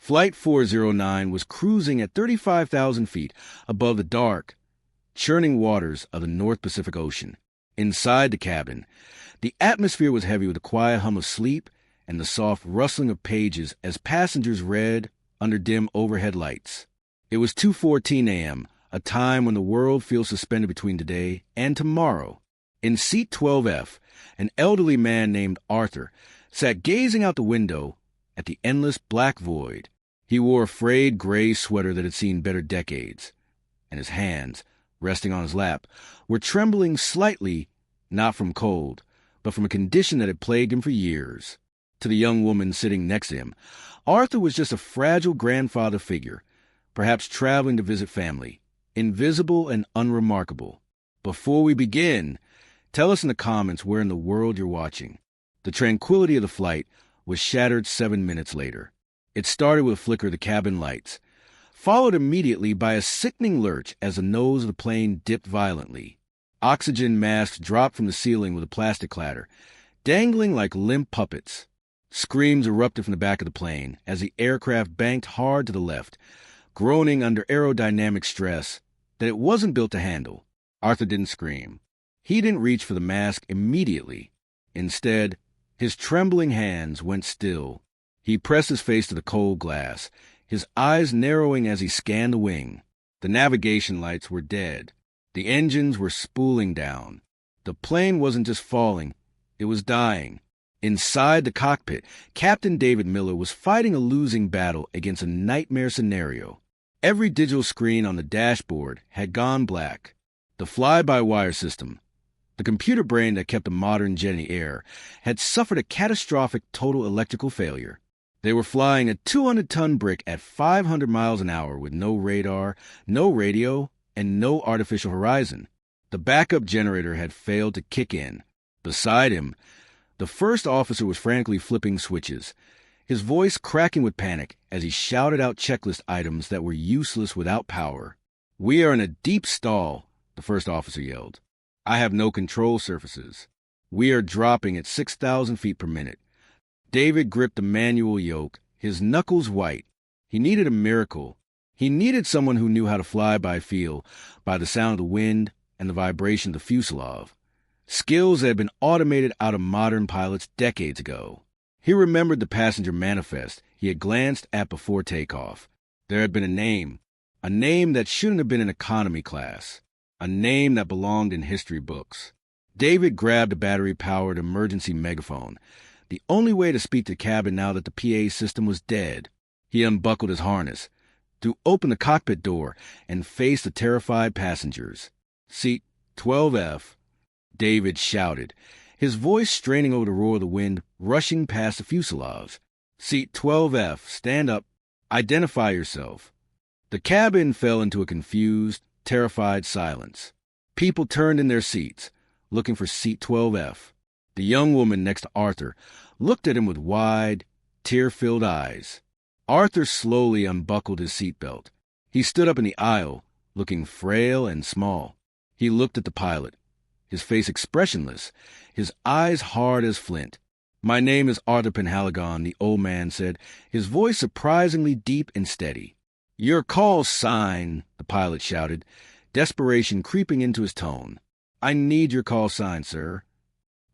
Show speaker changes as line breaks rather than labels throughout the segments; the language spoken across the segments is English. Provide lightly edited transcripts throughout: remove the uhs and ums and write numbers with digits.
Flight 409 was cruising at 35,000 feet above the dark, churning waters of the North Pacific Ocean. Inside the cabin, the atmosphere was heavy with the quiet hum of sleep and the soft rustling of pages as passengers read under dim overhead lights. It was 2:14 a.m., a time when the world feels suspended between today and tomorrow. In seat 12F, an elderly man named Arthur sat gazing out the window at the endless black void. He wore a frayed gray sweater that had seen better decades, and his hands, resting on his lap, were trembling slightly, not from cold, but from a condition that had plagued him for years. To the young woman sitting next to him, Arthur was just a fragile grandfather figure, perhaps traveling to visit family, invisible and unremarkable. Before we begin, tell us in the comments where in the world you're watching. The tranquility of the flight was shattered 7 minutes later. It started with a flicker of the cabin lights, followed immediately by a sickening lurch as the nose of the plane dipped violently. Oxygen masks dropped from the ceiling with a plastic clatter, dangling like limp puppets. Screams erupted from the back of the plane as the aircraft banked hard to the left, groaning under aerodynamic stress that it wasn't built to handle. Arthur didn't scream. He didn't reach for the mask immediately. Instead, his trembling hands went still. He pressed his face to the cold glass, his eyes narrowing as he scanned the wing. The navigation lights were dead. The engines were spooling down. The plane wasn't just falling, it was dying. Inside the cockpit, Captain David Miller was fighting a losing battle against a nightmare scenario. Every digital screen on the dashboard had gone black. The fly-by-wire system, the computer brain that kept a modern jet in the air, had suffered a catastrophic total electrical failure. They were flying a 200-ton brick at 500 miles an hour with no radar, no radio, and no artificial horizon. The backup generator had failed to kick in. Beside him, the first officer was frantically flipping switches, his voice cracking with panic as he shouted out checklist items that were useless without power. "We are in a deep stall," the first officer yelled. "I have no control surfaces. We are dropping at 6,000 feet per minute." David gripped the manual yoke, his knuckles white. He needed a miracle. He needed someone who knew how to fly by feel, by the sound of the wind and the vibration of the fuselage. Skills that had been automated out of modern pilots decades ago. He remembered the passenger manifest he had glanced at before takeoff. There had been a name that shouldn't have been in economy class, a name that belonged in history books. David grabbed a battery-powered emergency megaphone, the only way to speak to the cabin now that the PA system was dead. He unbuckled his harness, threw open the cockpit door, and faced the terrified passengers. "Seat 12F," David shouted, his voice straining over the roar of the wind rushing past the fuselage. "Seat 12F, stand up. Identify yourself." The cabin fell into a confused, terrified silence. People turned in their seats, looking for seat 12F. The young woman next to Arthur looked at him with wide, tear-filled eyes. Arthur slowly unbuckled his seatbelt. He stood up in the aisle, looking frail and small. He looked at the pilot, his face expressionless, his eyes hard as flint. "My name is Arthur Penhaligon," the old man said, his voice surprisingly deep and steady. "Your call sign," the pilot shouted, desperation creeping into his tone. "I need your call sign, sir."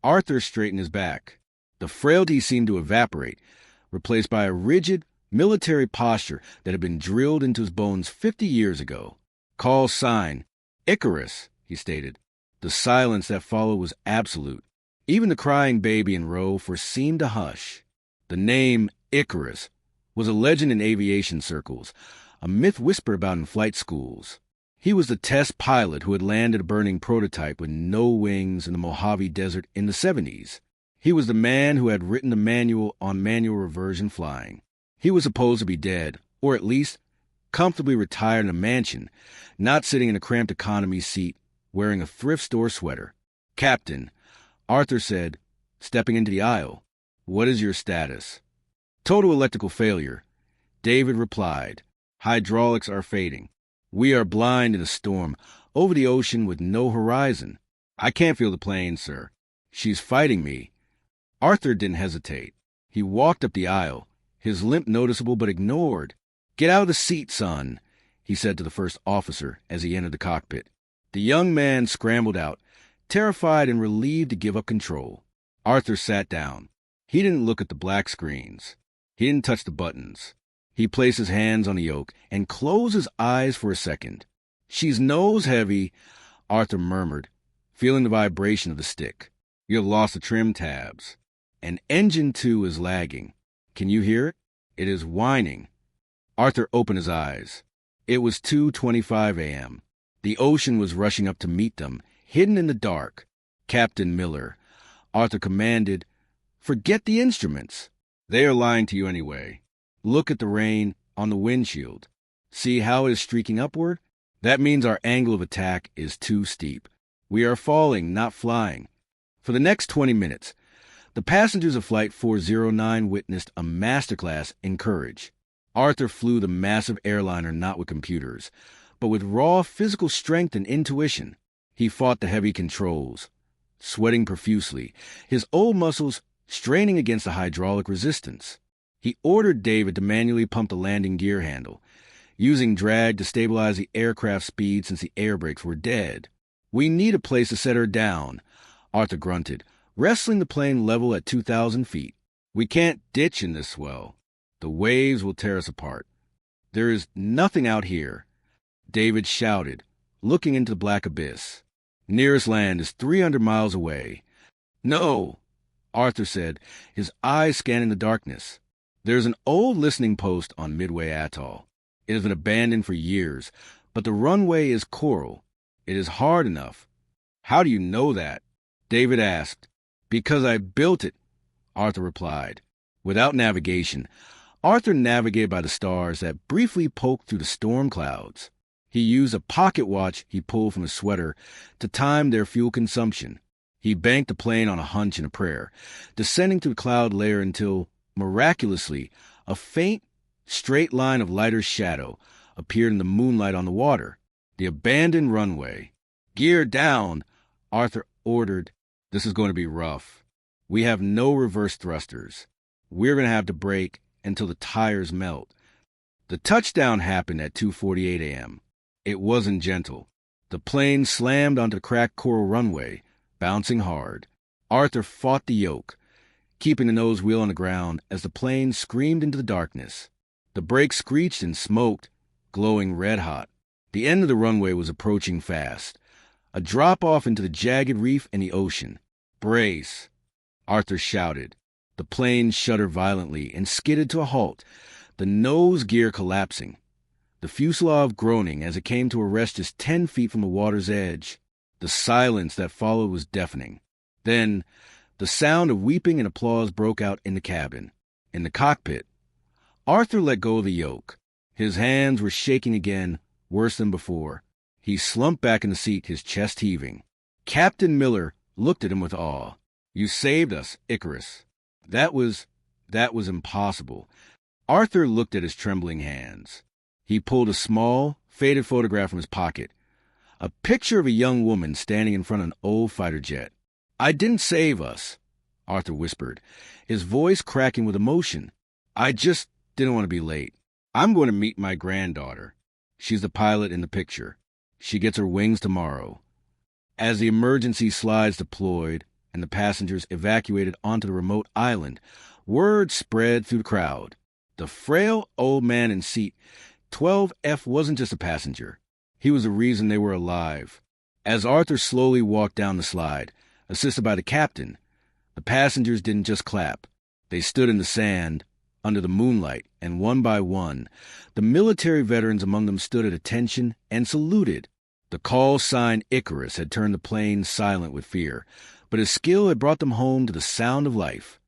Arthur straightened his back. The frailty seemed to evaporate, replaced by a rigid, military posture that had been drilled into his bones 50 years ago. "Call sign, Icarus," he stated. The silence that followed was absolute. Even the crying baby in row 4 seemed to hush. The name Icarus was a legend in aviation circles, a myth whispered about in flight schools. He was the test pilot who had landed a burning prototype with no wings in the Mojave Desert in the 70s. He was the man who had written the manual on manual reversion flying. He was supposed to be dead, or at least comfortably retired in a mansion, not sitting in a cramped economy seat wearing a thrift store sweater. "Captain," Arthur said, stepping into the aisle, "what is your status?" "Total electrical failure," David replied. "Hydraulics are fading. We are blind in a storm, over the ocean with no horizon. I can't feel the plane, sir. She's fighting me." Arthur didn't hesitate. He walked up the aisle, his limp noticeable but ignored. "Get out of the seat, son," he said to the first officer as he entered the cockpit. The young man scrambled out, terrified and relieved to give up control. Arthur sat down. He didn't look at the black screens. He didn't touch the buttons. He placed his hands on the yoke and closed his eyes for a second. "She's nose heavy," Arthur murmured, feeling the vibration of the stick. "You have lost the trim tabs. And engine 2 is lagging. Can you hear it? It is whining." Arthur opened his eyes. It was 2:25 a.m. The ocean was rushing up to meet them, hidden in the dark. "Captain Miller," Arthur commanded, "forget the instruments. They are lying to you anyway. Look at the rain on the windshield. See how it is streaking upward? That means our angle of attack is too steep. We are falling, not flying." For the next 20 minutes, the passengers of Flight 409 witnessed a masterclass in courage. Arthur flew the massive airliner not with computers, but with raw physical strength and intuition. He fought the heavy controls, sweating profusely, his old muscles straining against the hydraulic resistance. He ordered David to manually pump the landing gear handle, using drag to stabilize the aircraft's speed since the air brakes were dead. "We need a place to set her down," Arthur grunted, wrestling the plane level at 2,000 feet. "We can't ditch in this swell. The waves will tear us apart." "There is nothing out here," David shouted, looking into the black abyss. "Nearest land is 300 miles away." "No," Arthur said, his eyes scanning the darkness. "There's an old listening post on Midway Atoll. It has been abandoned for years, but the runway is coral. It is hard enough." "How do you know that?" David asked. "Because I built it," Arthur replied. Without navigation, Arthur navigated by the stars that briefly poked through the storm clouds. He used a pocket watch he pulled from his sweater to time their fuel consumption. He banked the plane on a hunch and a prayer, descending through the cloud layer until, miraculously, a faint, straight line of lighter shadow appeared in the moonlight on the water. The abandoned runway. "Gear down," Arthur ordered. "This is going to be rough. We have no reverse thrusters. We're going to have to brake until the tires melt." The touchdown happened at 2:48 a.m. It wasn't gentle. The plane slammed onto the cracked coral runway, bouncing hard. Arthur fought the yoke, keeping the nose wheel on the ground as the plane screamed into the darkness. The brakes screeched and smoked, glowing red-hot. The end of the runway was approaching fast, a drop-off into the jagged reef in the ocean. "Brace," Arthur shouted. The plane shuddered violently and skidded to a halt, the nose gear collapsing, the fuselage groaning as it came to a rest just 10 feet from the water's edge. The silence that followed was deafening. Then, the sound of weeping and applause broke out in the cabin. In the cockpit, Arthur let go of the yoke. His hands were shaking again, worse than before. He slumped back in the seat, his chest heaving. Captain Miller looked at him with awe. "You saved us, Icarus." That was impossible. Arthur looked at his trembling hands. He pulled a small, faded photograph from his pocket. A picture of a young woman standing in front of an old FighterJet. "I didn't save us," Arthur whispered, his voice cracking with emotion. "I just didn't want to be late. I'm going to meet my granddaughter. She's the pilot in the picture. She gets her wings tomorrow." As the emergency slides deployed and the passengers evacuated onto the remote island, word spread through the crowd. The frail old man in seat 12F wasn't just a passenger. He was the reason they were alive. As Arthur slowly walked down the slide, assisted by the captain, the passengers didn't just clap. They stood in the sand, under the moonlight, and one by one, the military veterans among them stood at attention and saluted. The call sign Icarus had turned the plane silent with fear, but his skill had brought them home to the sound of life.